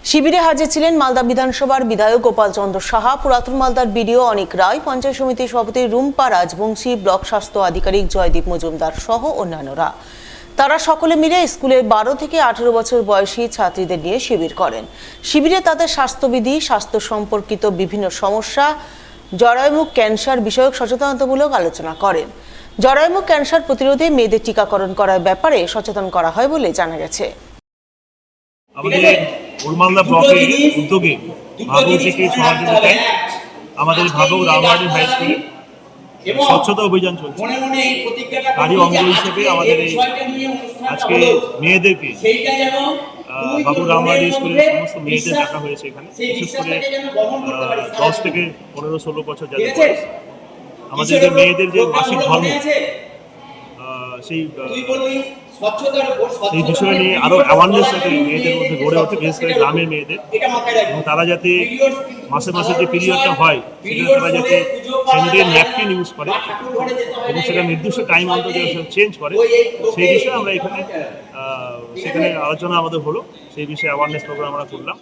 শিবিরে হাজির ছিলেন মালদা বিধানসভার বিধায়ক গোপাল চন্দ্র সাহা, পুরাতন মালদার বিডিও অনিক রায়, পঞ্চায়েত সমিতির সভাপতি রুম্পা রাজবংশী, ব্লক স্বাস্থ্য আধিকারিক জয়দীপ মজুমদার সহ অন্যান্যরা। তারা সকলে মিলে স্কুলের 12 থেকে 18 বছর বয়সী ছাত্রীদের নিয়ে শিবির করেন। শিবিরে তাদের স্বাস্থ্যবিধি, স্বাস্থ্য সম্পর্কিত বিভিন্ন সমস্যা, জরায়ুমুখ ক্যান্সার বিষয়ক সচেতনতামূলক আলোচনা করেন। জরায়ুমুখ ক্যান্সার প্রতিরোধে মেয়েদের টিকাকরণ করার ব্যাপারে সচেতন করা হয় বলে জানা গেছে। মালদা ব্লকের উদ্যোগে ভাবুজিকে সহযোগিতায় আমাদের ভাবক রামবাড়ি হাই স্কুলে স্বচ্ছতা অভিযান চলছে। তারই অঙ্গ হিসেবে আমাদের এই আজকে মেয়েদেরকে ভাবক রামবাড়ি স্কুলের সমস্ত মেয়েদের ডাকা হয়েছে এখানে, বিশেষ করে 10 থেকে 15-16 বছর যাদের বয়স। আমাদের যে মেয়েদের যে মাসিক ধর্ম সেই বিষয় নিয়ে আরো অ্যাওয়ারনেস যাতে মেয়েদের মধ্যে গড়ে ওঠে, বিশেষ করে গ্রামের মেয়েদের, এবং তারা যাতে মাসে মাসে যে পিরিয়ডটা হয় সেটা তারা যাতে স্যানিটারি ন্যাপকিন ইউজ করে এবং সেটা নির্দিষ্ট টাইম অন্তর চেঞ্জ করে, সেই বিষয়ে আমরা সেখানে আলোচনা আমাদের হলো, সেই বিষয়ে অ্যাওয়ারনেস প্রোগ্রাম আমরা করলাম।